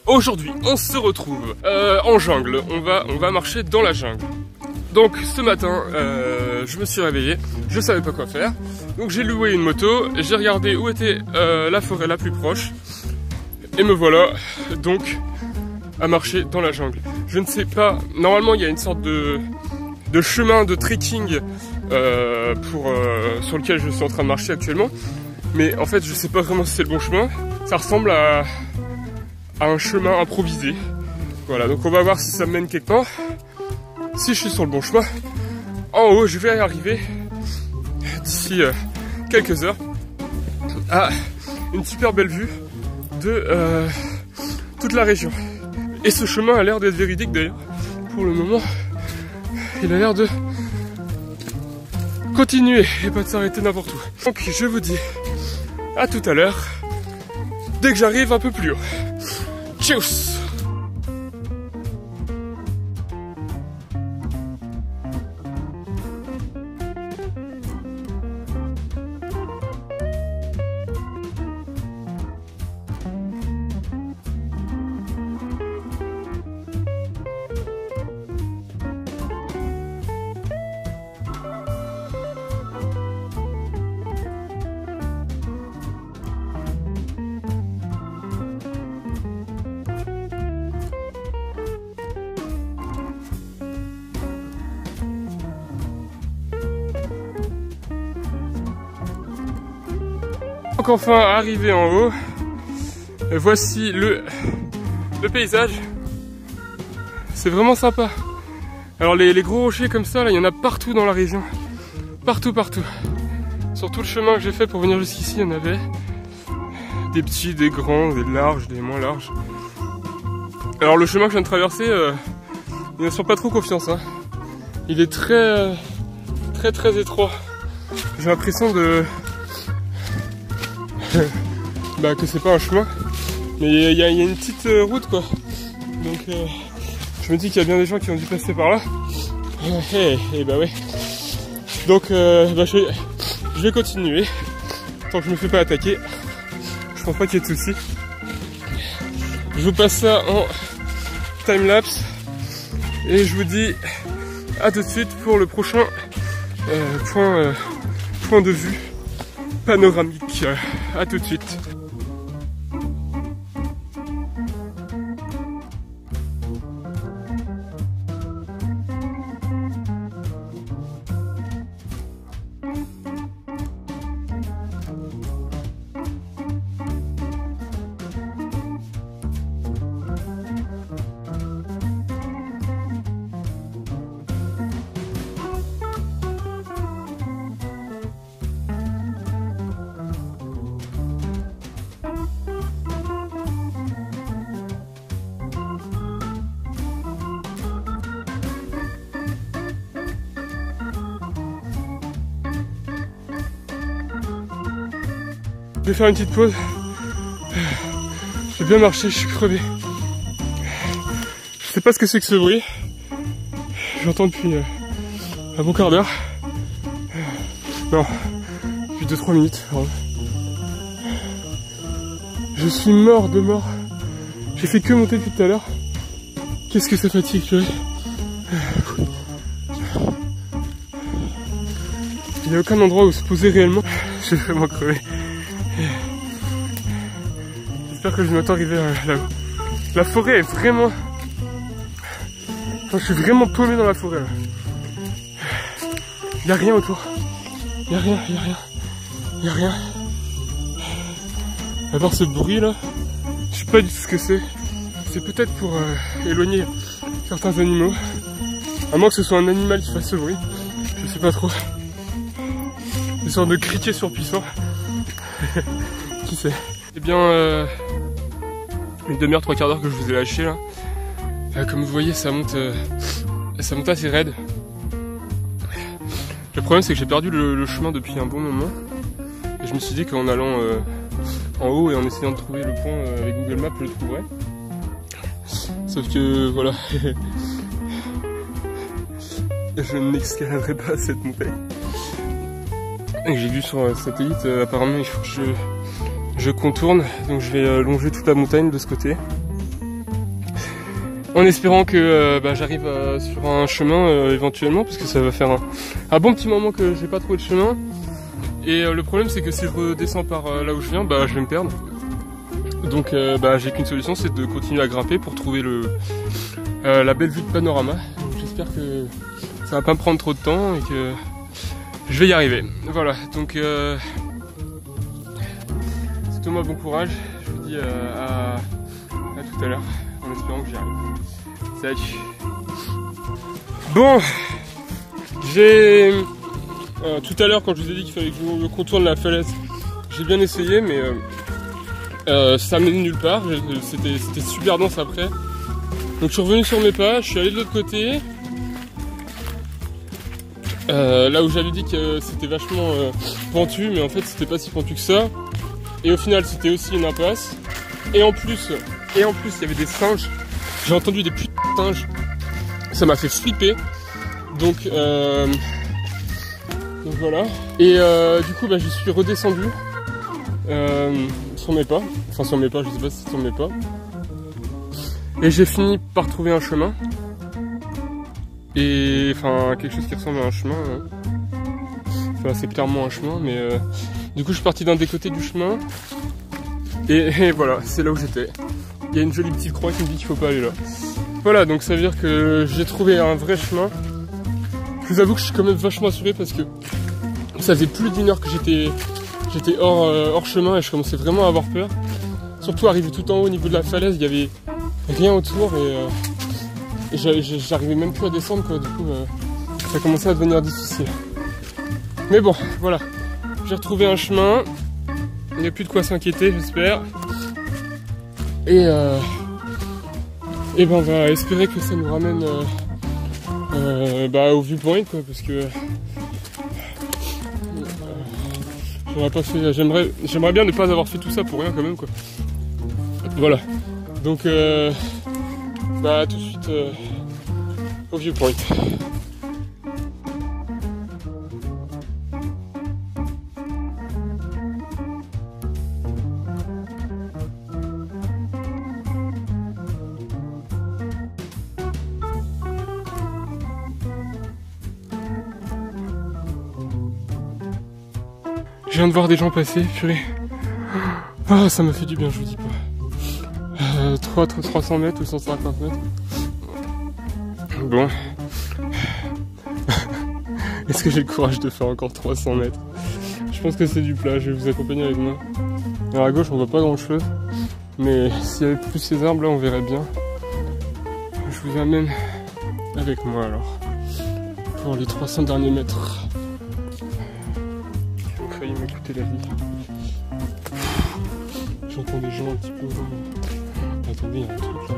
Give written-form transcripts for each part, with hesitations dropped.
aujourd'hui on se retrouve en jungle, on va marcher dans la jungle. Donc ce matin, je me suis réveillé, je savais pas quoi faire, donc j'ai loué une moto, j'ai regardé où était la forêt la plus proche, et me voilà donc à marcher dans la jungle. Je ne sais pas, normalement il y a une sorte de chemin de trekking sur lequel je suis en train de marcher actuellement, mais en fait je sais pas vraiment si c'est le bon chemin. Ça ressemble à un chemin improvisé. Voilà, donc on va voir si ça me mène quelque part. Si je suis sur le bon chemin, en haut je vais y arriver d'ici quelques heures à une super belle vue de toute la région. Et ce chemin a l'air d'être véridique d'ailleurs. Pour le moment, il a l'air de continuer et pas de s'arrêter n'importe où. Donc je vous dis à tout à l'heure, dès que j'arrive un peu plus haut. Tchuss! Donc enfin arrivé en haut, voici le paysage. C'est vraiment sympa. Alors les gros rochers comme ça, là, il y en a partout dans la région. Partout. Sur tout le chemin que j'ai fait pour venir jusqu'ici, il y en avait des petits, des grands, des larges, des moins larges. Alors le chemin que je viens de traverser, il n'assure pas trop confiance, hein. Il est très étroit. J'ai l'impression que c'est pas un chemin, mais il y a une petite route quoi. Donc je me dis qu'il y a bien des gens qui ont dû passer par là. Et bah ouais. Donc je vais continuer tant que je me fais pas attaquer. Je pense pas qu'il y ait de soucis. Je vous passe ça en time-lapse et je vous dis à tout de suite pour le prochain point de vue panoramique. À tout de suite. Je vais faire une petite pause. J'ai bien marché, je suis crevé. Je sais pas ce que c'est que ce bruit. J'entends depuis un bon quart d'heure. Non, depuis 2-3 minutes. Pardon. Je suis mort de mort. J'ai fait que monter depuis tout à l'heure. Qu'est-ce que ça fatigue, purée. Il n'y a aucun endroit où se poser réellement. J'ai vraiment crevé. J'espère que je vais bientôt arriver là-haut. La forêt est vraiment... Enfin, je suis vraiment paumé dans la forêt là. Il n'y a rien autour. Il n'y a rien. À part ce bruit là, je sais pas du tout ce que c'est. C'est peut-être pour éloigner certains animaux. À moins que ce soit un animal qui fasse ce bruit. Je sais pas trop. Une sorte de criquet surpuissant. Qui sait? Eh bien, une demi-heure, 3 quarts d'heure que je vous ai lâché là. Comme vous voyez, ça monte assez raide. Le problème, c'est que j'ai perdu le chemin depuis un bon moment. Et je me suis dit qu'en allant en haut et en essayant de trouver le point avec Google Maps, je le trouverais. Sauf que voilà, je n'escaladerai pas cette montagne. Et j'ai vu sur un satellite, apparemment il faut que je contourne, donc je vais longer toute la montagne de ce côté. En espérant que j'arrive sur un chemin éventuellement, parce que ça va faire un bon petit moment que j'ai pas trouvé de chemin. Et le problème c'est que si je redescends par là où je viens, je vais me perdre. Donc j'ai qu'une solution, c'est de continuer à grimper pour trouver la belle vue de panorama. J'espère que ça va pas me prendre trop de temps et que je vais y arriver. Voilà, donc c'est moi bon courage. Je vous dis à tout à l'heure, en espérant que j'y arrive. Salut. Bon, j'ai tout à l'heure quand je vous ai dit qu'il fallait que je contourne la falaise, j'ai bien essayé, mais ça menait nulle part. C'était super dense après. Donc je suis revenu sur mes pas, je suis allé de l'autre côté. Là où j'avais dit que c'était vachement pentu, mais en fait c'était pas si pentu que ça. Et au final c'était aussi une impasse. Et en plus il y avait des singes. J'ai entendu des putains de singes. Ça m'a fait flipper. Donc voilà. Et du coup je suis redescendu sur mes pas. Enfin sur mes pas, je sais pas si c'est sur mes pas. Et j'ai fini par trouver un chemin. Et enfin quelque chose qui ressemble à un chemin. Enfin c'est clairement un chemin, mais du coup je suis parti d'un des côtés du chemin. Et voilà, c'est là où j'étais. Il y a une jolie petite croix qui me dit qu'il faut pas aller là. Voilà, donc ça veut dire que j'ai trouvé un vrai chemin. Je vous avoue que je suis quand même vachement assuré parce que ça faisait plus d'1 heure que j'étais hors chemin et je commençais vraiment à avoir peur. Surtout arrivé tout en haut au niveau de la falaise, il y avait rien autour et j'arrivais même plus à descendre quoi. Du coup ça commençait à devenir difficile. Mais bon, voilà, j'ai retrouvé un chemin. Il n'y a plus de quoi s'inquiéter, j'espère. Et on va espérer que ça nous ramène au viewpoint quoi, parce que j'aimerais bien ne pas avoir fait tout ça pour rien quand même quoi. Voilà. Donc tout de suite au viewpoint. Je viens de voir des gens passer, purée. Ah, ça m'a fait du bien, je vous dis pas. 300 mètres ou 150 mètres. Bon. Est-ce que j'ai le courage de faire encore 300 mètres? Je pense que c'est du plat, je vais vous accompagner avec moi. Alors à gauche, on voit pas grand chose. Mais s'il y avait plus ces arbres là, on verrait bien. Je vous amène avec moi alors. Pour les 300 derniers mètres. M'écouter la vie. J'entends des gens un petit peu. Attendez, il y a un truc là.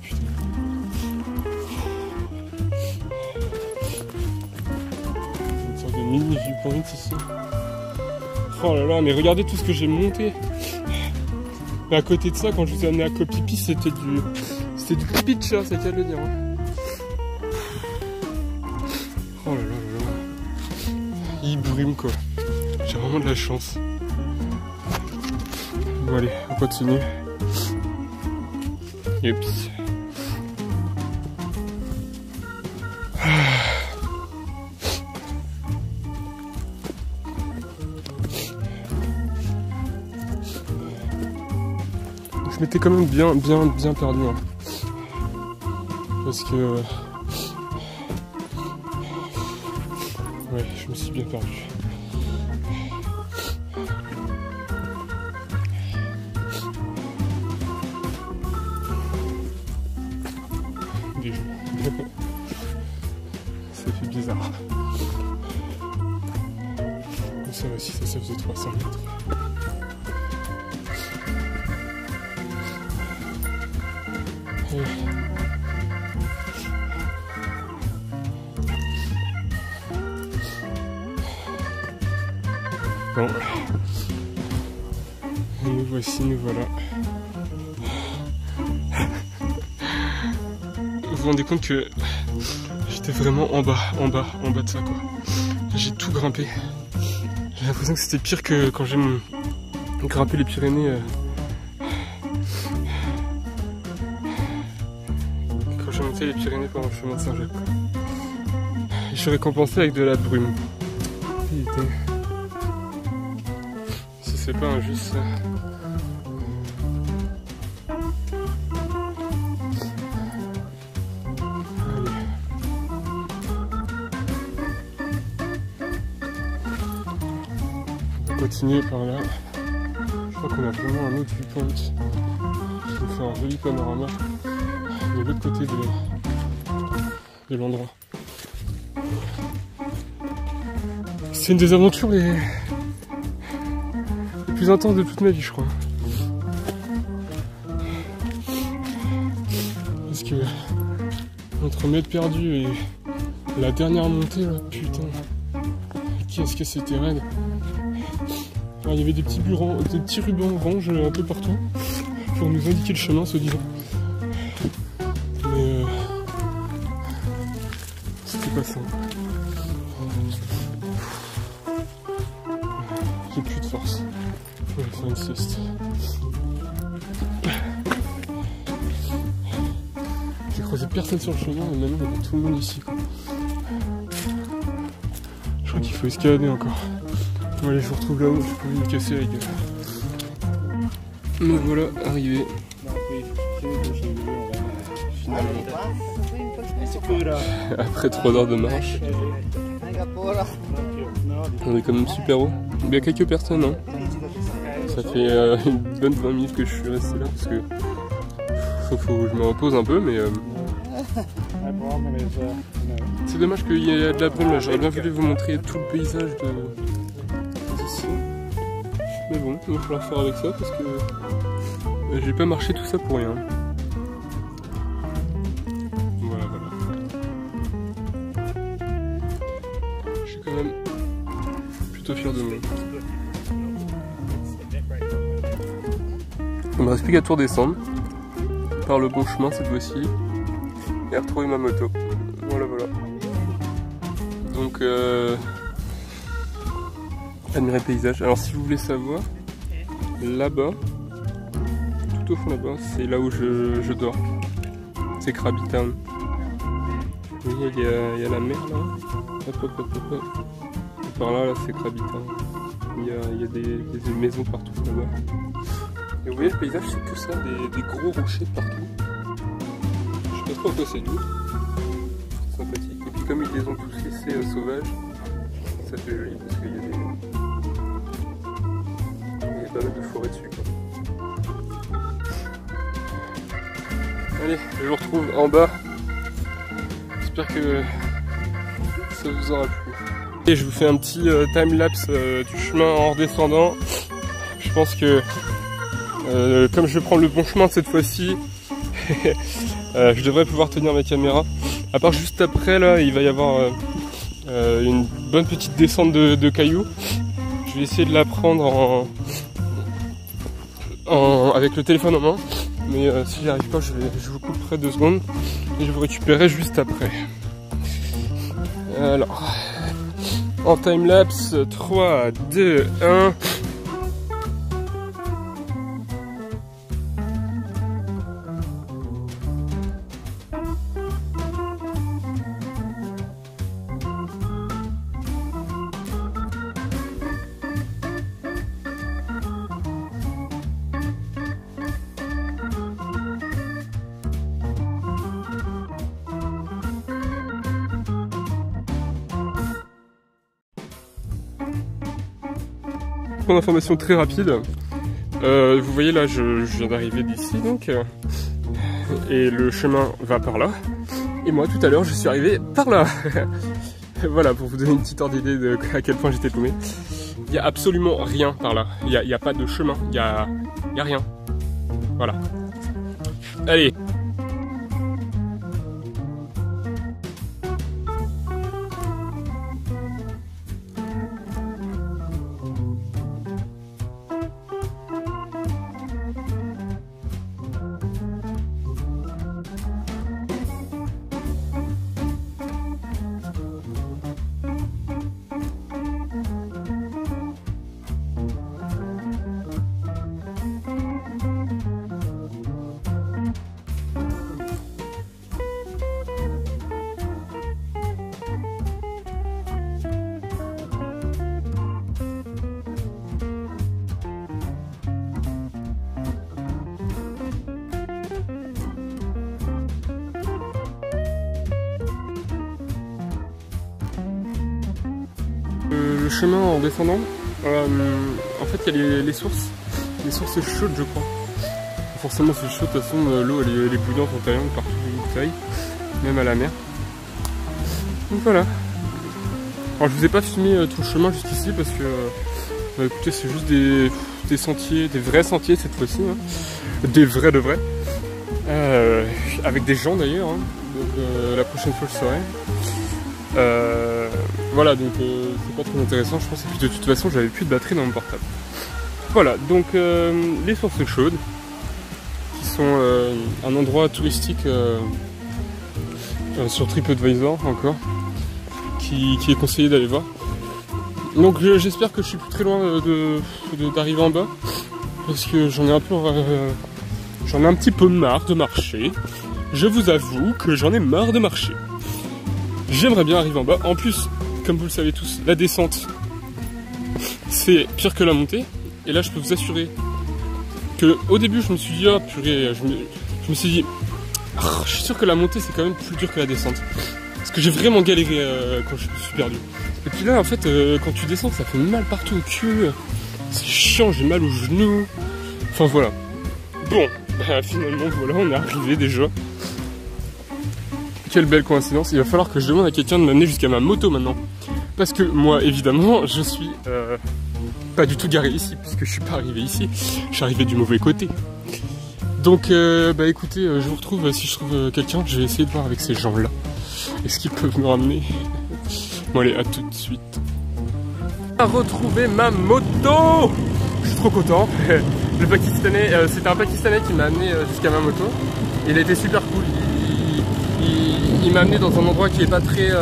Putain. Une sorte de mini viewpoint ici. Oh là là, mais regardez tout ce que j'ai monté. Et à côté de ça, quand je vous ai amené à Koh Phi Phi, c'était du pitch, hein, c'est qu'à le dire. Hein. Oh là là là là. Il brume quoi. J'ai vraiment de la chance. Bon allez, on continue. Et puis. Je m'étais quand même bien perdu. Hein. Parce que. Ouais, je me suis bien perdu. Des gens. Ça fait bizarre. Mais ça aussi, ça faisait 300 mètres. Et... Bon, nous voici, nous voilà. Vous vous rendez compte que j'étais vraiment en bas de ça quoi. J'ai tout grimpé. J'ai l'impression que c'était pire que quand j'ai grimpé les Pyrénées remonter les Pyrénées par le chemin de Saint-Jacques. Je suis récompensé avec de la brume. Putain. Si c'est pas injuste ça. Continuer par là. Je crois qu'on a vraiment un autre viewpoint qui nous fait un joli panorama de l'autre côté de l'endroit. C'est une des aventures les plus intenses de toute ma vie, je crois. Parce que entre m'être perdu et la dernière montée, là, putain, qu'est-ce que c'était raide. Alors, il y avait des petits rubans orange un peu partout pour nous indiquer le chemin, soi-disant. Mais c'était pas simple. J'ai plus de force. Je vais faire une sieste. J'ai croisé personne sur le chemin et maintenant il y a tout le monde ici, quoi. Je crois qu'il faut escalader encore. Allez, je vous retrouve là-haut, je peux me casser la gueule. Me voilà arrivé. Après 3 heures de marche. On est quand même super haut. Il y a quelques personnes, hein. Ça fait une bonne 20 minutes que je suis resté là parce que faut que je me repose un peu, mais c'est dommage qu'il y ait de la brume là. J'aurais bien voulu vous montrer tout le paysage d'ici. Mais bon, il va falloir faire avec ça parce que j'ai pas marché tout ça pour rien. Voilà. Je suis quand même plutôt fier de moi. Il me reste plus qu'à tout redescendre par le bon chemin cette fois-ci et à retrouver ma moto. Voilà. Donc admirer le paysage. Alors si vous voulez savoir, là-bas, tout au fond là-bas, c'est là où je dors. C'est Krabi Town. Vous voyez, il y a la mer là. Hop. Et par là c'est Krabi Town. Il y a des maisons partout là-bas. Et vous voyez le paysage, c'est que ça, des gros rochers partout. Je sais pas trop à quoi c'est dû. C'est sympathique. Et puis comme ils les ont tous laissés sauvages, ça fait joli parce qu'il y a pas mal de forêt dessus, quoi. Allez, je vous retrouve en bas. J'espère que ça vous aura plu. Et je vous fais un petit time-lapse du chemin en redescendant. Je pense que comme je vais prendre le bon chemin cette fois-ci, je devrais pouvoir tenir ma caméra. À part juste après, là, il va y avoir une bonne petite descente de cailloux. Je vais essayer de la prendre avec le téléphone en main. Mais si j'y arrive pas, je vous couperai 2 secondes et je vous récupérerai juste après. Alors, en time-lapse, 3, 2, 1... Pour information très rapide, vous voyez là, je viens d'arriver d'ici donc, et le chemin va par là, et moi tout à l'heure je suis arrivé par là. Voilà, pour vous donner une petite ordre d'idée de à quel point j'étais paumé. Il n'y a absolument rien par là, il n'y a pas de chemin, il y a rien. Voilà. Allez. chemin en descendant, en fait il y a les sources chaudes je crois. Forcément c'est chaud, de toute façon l'eau elle est bouillante en Thaïlande partout où vous aillez, même à la mer. Donc voilà. Alors je vous ai pas filmé tout le chemin jusqu'ici parce que bah, écoutez c'est juste des sentiers, des vrais sentiers cette fois-ci, hein. Des vrais de vrais. Avec des gens d'ailleurs, hein. Donc la prochaine fois je saurai. Voilà donc c'est pas très intéressant je pense, et puis de toute façon j'avais plus de batterie dans mon portable. Voilà donc les sources chaudes qui sont un endroit touristique sur TripAdvisor encore qui est conseillé d'aller voir. Donc j'espère que je suis plus très loin d'arriver en bas parce que j'en ai un petit peu marre de marcher. Je vous avoue que j'en ai marre de marcher. J'aimerais bien arriver en bas. En plus, comme vous le savez tous, la descente c'est pire que la montée. Et là je peux vous assurer que au début je me suis dit oh purée, je me suis dit oh, je suis sûr que la montée c'est quand même plus dur que la descente. Parce que j'ai vraiment galéré quand je me suis perdu. Et puis là en fait quand tu descends ça fait mal partout au cul. C'est chiant, j'ai mal aux genoux. Enfin voilà. Bon, bah, finalement voilà, on est arrivé déjà. Quelle belle coïncidence. Il va falloir que je demande à quelqu'un de m'amener jusqu'à ma moto maintenant. Parce que moi évidemment je suis pas du tout garé ici, puisque je suis pas arrivé ici. Je suis arrivé du mauvais côté. Donc bah écoutez, je vous retrouve si je trouve quelqu'un. Je vais essayer de voir avec ces gens là. Est-ce qu'ils peuvent me ramener? Bon allez, à tout de suite. On a retrouvé ma moto. Je suis trop content. Le Pakistanais, c'était un Pakistanais qui m'a amené jusqu'à ma moto. Il a été super cool. Il m'a amené dans un endroit qui est pas très... qui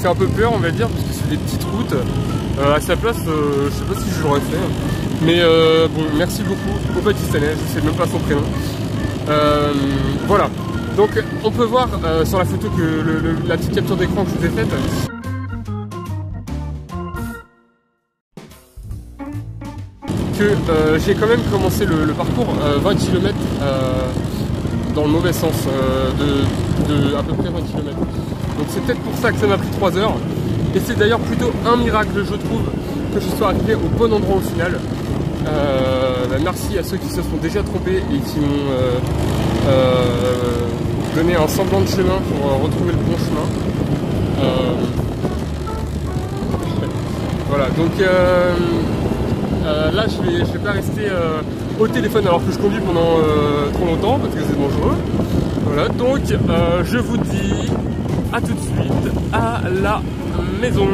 fait un peu peur on va dire, parce que c'est des petites routes. À sa place, je sais pas si je l'aurais fait. Mais bon, merci beaucoup au Pakistanais, je sais même pas son prénom. Voilà. Donc on peut voir sur la photo que la petite capture d'écran que je vous ai faite. Que j'ai quand même commencé le parcours 20 km dans le mauvais sens, de à peu près 20 km. Donc c'est peut-être pour ça que ça m'a pris 3 heures. Et c'est d'ailleurs plutôt un miracle je trouve que je sois arrivé au bon endroit au final. Bah merci à ceux qui se sont déjà trompés et qui m'ont donné un semblant de chemin pour retrouver le bon chemin. Voilà donc là je vais pas rester au téléphone alors que je conduis pendant trop longtemps parce que c'est dangereux. Voilà donc je vous dis à tout de suite à la maison.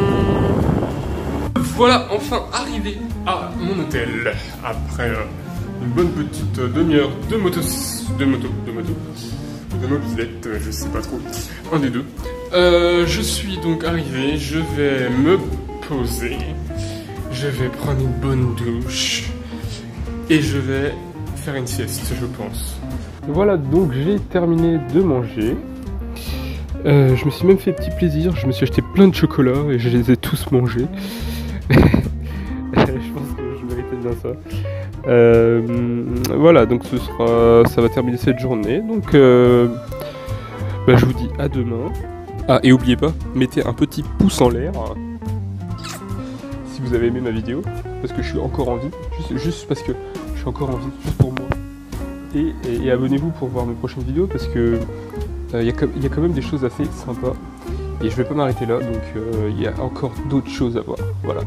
Voilà enfin arrivé à mon hôtel après une bonne petite demi-heure de mobilette, je sais pas trop, un des deux. Je suis donc arrivé, je vais me poser, je vais prendre une bonne douche et je vais faire une sieste je pense. Voilà donc j'ai terminé de manger. Je me suis même fait petit plaisir, je me suis acheté plein de chocolats et je les ai tous mangés. Je pense que je méritais bien ça. Voilà, donc ça va terminer cette journée. Donc bah, je vous dis à demain. Ah, et n'oubliez pas, mettez un petit pouce en l'air si vous avez aimé ma vidéo, parce que je suis encore en vie, juste parce que je suis encore en vie, juste pour moi. Et abonnez-vous pour voir mes prochaines vidéos, parce que il y a quand même des choses assez sympas. Et je vais pas m'arrêter là, donc il y a encore d'autres choses à voir. Voilà.